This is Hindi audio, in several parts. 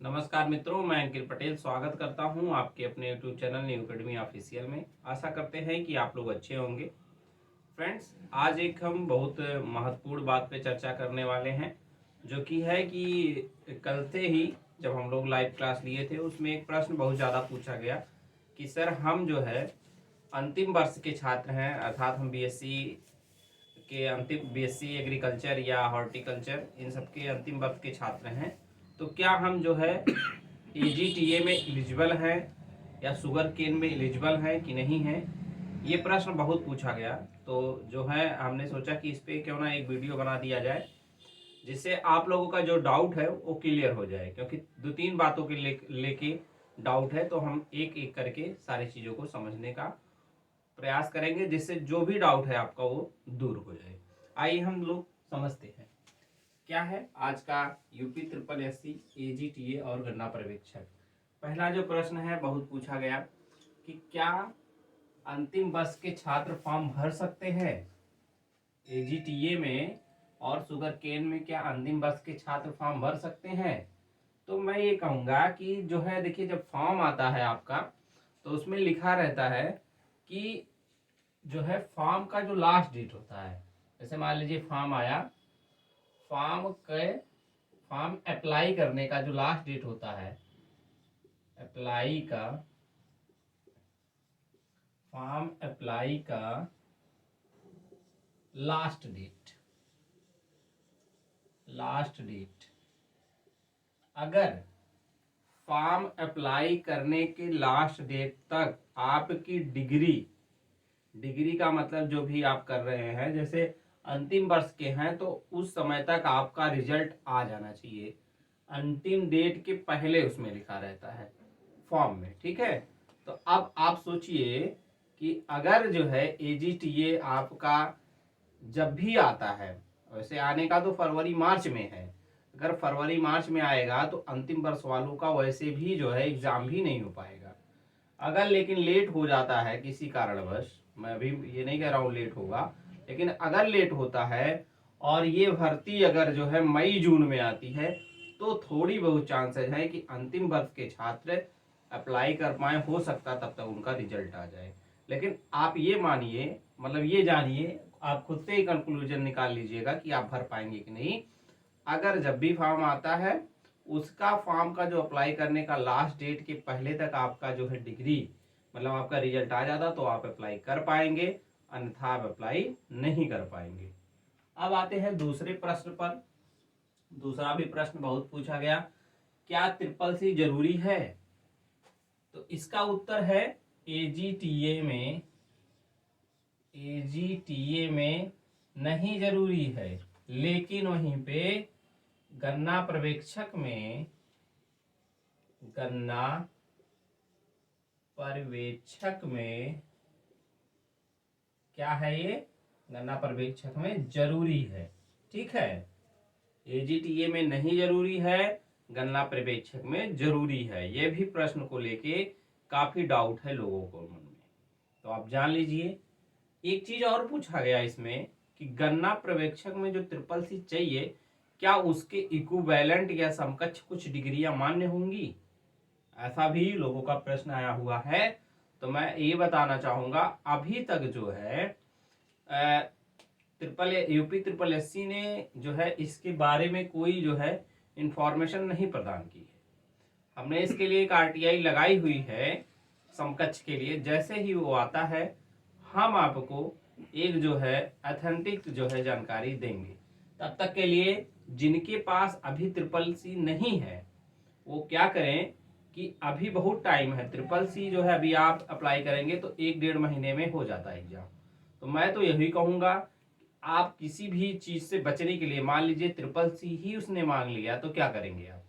नमस्कार मित्रों, मैं अंकित पटेल स्वागत करता हूं आपके अपने YouTube channel new academy official में। आशा करते हैं कि आप लोग अच्छे होंगे। फ्रेंड्स, आज एक हम बहुत महत्वपूर्ण बात पे चर्चा करने वाले हैं, जो कि है कि कल से ही जब हम लोग लाइव क्लास लिए थे उसमें एक प्रश्न बहुत ज़्यादा पूछा गया कि सर हम जो है अंतिम वर्ष के छात्र हैं, अर्थात हम बीएससी के अंतिम बीएससी एग्रीकल्चर या हॉर्टिकल्चर इन सब के अंतिम वर्ष के छात्र हैं, तो क्या हम जो है एजीटीए में एलिजिबल हैं या शुगर केन में एलिजिबल हैं कि नहीं हैं। ये प्रश्न बहुत पूछा गया, तो जो है हमने सोचा कि इस पर क्यों ना एक वीडियो बना दिया जाए, जिससे आप लोगों का जो डाउट है वो क्लियर हो जाए, क्योंकि दो तीन बातों के लेके डाउट है, तो हम एक एक करके सारी चीज़ों को समझने का प्रयास करेंगे, जिससे जो भी डाउट है आपका वो दूर हो जाए। आइए हम लोग समझते हैं क्या है आज का यूपी ट्रिपल एससी एजीटीए और गन्ना पर्यवेक्षक। पहला जो प्रश्न है बहुत पूछा गया कि क्या अंतिम वर्ष के छात्र फॉर्म भर सकते हैं एजीटीए में और शुगर केन में, क्या अंतिम वर्ष के छात्र फॉर्म भर सकते हैं। तो मैं ये कहूँगा कि जो है देखिए, जब फॉर्म आता है आपका तो उसमें लिखा रहता है कि जो है फॉर्म का जो लास्ट डेट होता है, जैसे मान लीजिए फॉर्म आया, फॉर्म के फॉर्म अप्लाई करने का जो लास्ट डेट होता है, अप्लाई का फॉर्म अप्लाई का लास्ट डेट अगर फॉर्म अप्लाई करने के लास्ट डेट तक आपकी डिग्री का मतलब जो भी आप कर रहे हैं, जैसे अंतिम वर्ष के हैं तो उस समय तक आपका रिजल्ट आ जाना चाहिए। अंतिम डेट के पहले उसमें लिखा रहता है फॉर्म में, ठीक है। तो अब आप सोचिए कि अगर जो है एजीटीए आपका जब भी आता है, वैसे आने का तो फरवरी मार्च में है, अगर फरवरी मार्च में आएगा तो अंतिम वर्ष वालों का वैसे भी जो है एग्जाम भी नहीं हो पाएगा। अगर लेकिन लेट हो जाता है किसी कारणवश, मैं अभी ये नहीं कह रहा हूँ लेट होगा, लेकिन अगर लेट होता है और ये भर्ती अगर जो है मई जून में आती है, तो थोड़ी बहुत चांसेस है कि अंतिम वर्ष के छात्र अप्लाई कर पाए, हो सकता तब तक उनका रिजल्ट आ जाए। लेकिन आप ये मानिए, मतलब ये जानिए, आप खुद से ही कंक्लूजन निकाल लीजिएगा कि आप भर पाएंगे कि नहीं। अगर जब भी फॉर्म आता है उसका फॉर्म का जो अप्लाई करने का लास्ट डेट के पहले तक आपका जो है डिग्री, मतलब आपका रिजल्ट आ जाता, तो आप अप्लाई कर पाएंगे, अन्यथा आप अप्लाई नहीं कर पाएंगे। अब आते हैं दूसरे प्रश्न पर। दूसरा भी प्रश्न बहुत पूछा गया, क्या ट्रिपल सी जरूरी है। तो इसका उत्तर है एजीटीए में नहीं जरूरी है, लेकिन वहीं पे गन्ना पर्यवेक्षक में क्या है, ये गन्ना पर्यवेक्षक में जरूरी है, ठीक है। एजीटीए में नहीं जरूरी है, गन्ना पर्यवेक्षक में जरूरी है। ये भी प्रश्न को लेके काफी डाउट है लोगों को मन में, तो आप जान लीजिए। एक चीज और पूछा गया इसमें कि गन्ना पर्यवेक्षक में जो ट्रिपल सी चाहिए, क्या उसके इक्विवेलेंट या समकक्ष कुछ डिग्रियां मान्य होंगी, ऐसा भी लोगों का प्रश्न आया हुआ है। तो मैं ये बताना चाहूंगा, अभी तक जो है यूपी ट्रिपल एससी ने जो है इसके बारे में कोई जो है इंफॉर्मेशन नहीं प्रदान की है। हमने इसके लिए एक आरटीआई लगाई हुई है समकक्ष के लिए, जैसे ही वो आता है हम आपको एक जो है ऑथेंटिक जो है जानकारी देंगे। तब तक के लिए जिनके पास अभी ट्रिपल सी नहीं है वो क्या करें कि अभी बहुत टाइम है। ट्रिपल सी जो है अभी आप अप्लाई करेंगे तो 1-1.5 महीने में हो जाता है एग्जाम। तो मैं तो यही कहूँगा, आप किसी भी चीज़ से बचने के लिए, मान लीजिए ट्रिपल सी ही उसने मांग लिया तो क्या करेंगे आप।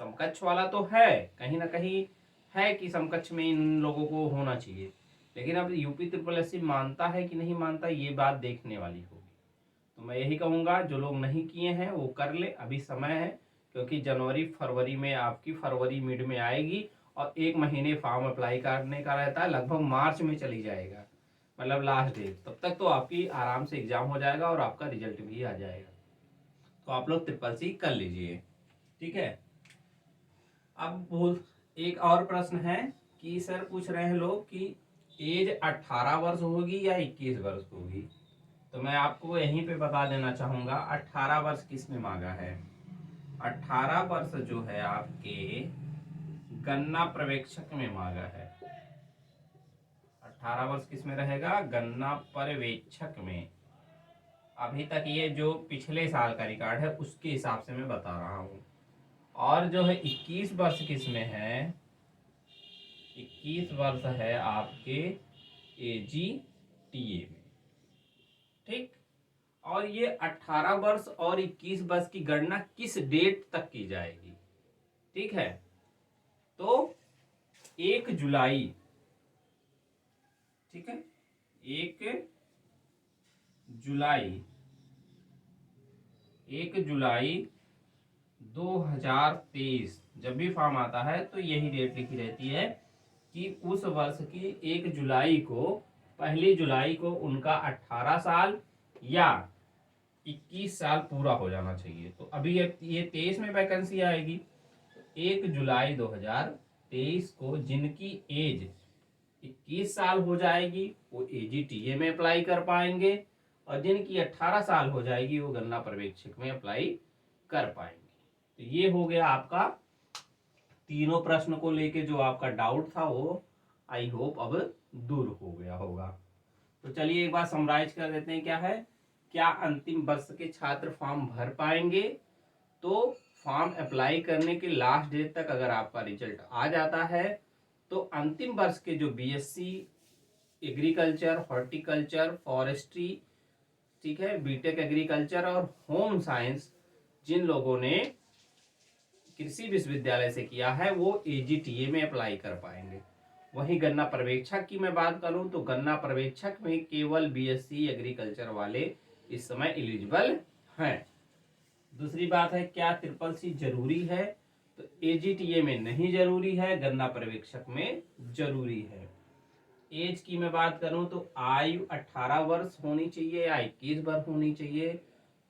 समकक्ष वाला तो है, कहीं ना कहीं है कि समकक्ष में इन लोगों को होना चाहिए, लेकिन अब यूपी ट्रिपल एससी मानता है कि नहीं मानता, ये बात देखने वाली होगी। तो मैं यही कहूँगा, जो लोग नहीं किए हैं वो कर ले, अभी समय है, क्योंकि जनवरी फरवरी में आपकी फरवरी मिड में आएगी और 1 महीने फॉर्म अप्लाई करने का रहता है, लगभग मार्च में चली जाएगा, मतलब लास्ट डेट। तब तक तो आपकी आराम से एग्जाम हो जाएगा और आपका रिजल्ट भी आ जाएगा। तो आप लोग ट्रिपल सी कर लीजिए, ठीक है। अब एक और प्रश्न है कि सर पूछ रहे हैं लोग कि एज 18 वर्ष होगी या 21 वर्ष होगी। तो मैं आपको यहीं पे बता देना चाहूंगा 18 वर्ष किस में मांगा है। 18 वर्ष जो है आपके गन्ना पर्यवेक्षक में मांगा है। 18 वर्ष किस में रहेगा, गन्ना पर्यवेक्षक में। अभी तक ये जो पिछले साल का रिकॉर्ड है उसके हिसाब से मैं बता रहा हूं। और जो है 21 वर्ष किस में है, 21 वर्ष है आपके AGTA में। ठीक। और ये 18 वर्ष और 21 वर्ष की गणना किस डेट तक की जाएगी। ठीक है, तो 1 जुलाई, ठीक है, 1 जुलाई 2023 जब भी फॉर्म आता है तो यही डेट लिखी रहती है कि उस वर्ष की 1 जुलाई को, 1 जुलाई को उनका 18 साल या 21 साल पूरा हो जाना चाहिए। तो अभी ये 23 में वैकेंसी आएगी। 1 जुलाई 2023 को जिनकी एज 21 साल हो जाएगी वो AGTA में अप्लाई कर पाएंगे, और जिनकी 18 साल हो जाएगी वो गन्ना पर्यवेक्षक में अप्लाई कर पाएंगे। तो ये हो गया आपका तीनों प्रश्न को लेके जो आपका डाउट था वो आई होप अब दूर हो गया होगा। तो चलिए एक बार समराइज कर देते हैं। क्या है, क्या अंतिम वर्ष के छात्र फॉर्म भर पाएंगे? तो फॉर्म अप्लाई करने के लास्ट डेट तक अगर आपका रिजल्ट आ जाता है तो अंतिम वर्ष के जो BSc एग्रीकल्चर, हॉर्टिकल्चर, फॉरेस्ट्री, ठीक है, बीटेक एग्रीकल्चर और होम साइंस जिन लोगों ने कृषि विश्वविद्यालय से किया है वो AGTA में अप्लाई कर पाएंगे। वहीं गन्ना पर्यवेक्षक की मैं बात करूं तो गन्ना पर्यवेक्षक में केवल BSc एग्रीकल्चर वाले इस समय एलिजिबल हैं। दूसरी बात है, क्या CCC जरूरी है? तो AGTA में नहीं जरूरी है, गन्ना पर्यवेक्षक में जरूरी है। एज की मैं बात करूं तो आयु 18 वर्ष होनी चाहिए या 21 वर्ष होनी चाहिए।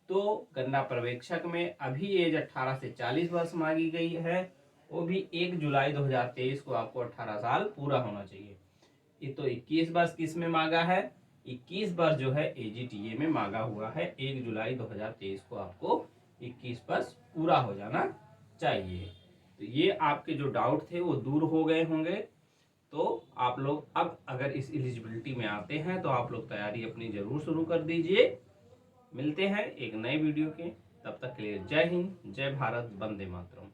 तो गन्ना पर्यवेक्षक में अभी एज 18 से 40 वर्ष मांगी गई है, वो भी 1 जुलाई 2023 को आपको 18 साल पूरा होना चाहिए। ये तो 21 वर्ष किस में मांगा है, 21 वर्ष जो है AGTA में मांगा हुआ है। 1 जुलाई 2023 को आपको 21 वर्ष पूरा हो जाना चाहिए। तो ये आपके जो डाउट थे वो दूर हो गए होंगे। तो आप लोग अब अगर इस एलिजिबिलिटी में आते हैं तो आप लोग तैयारी अपनी जरूर शुरू कर दीजिए। मिलते हैं एक नए वीडियो के, तब तक के लिए जय हिंद, जय भारत, वंदे मातरम।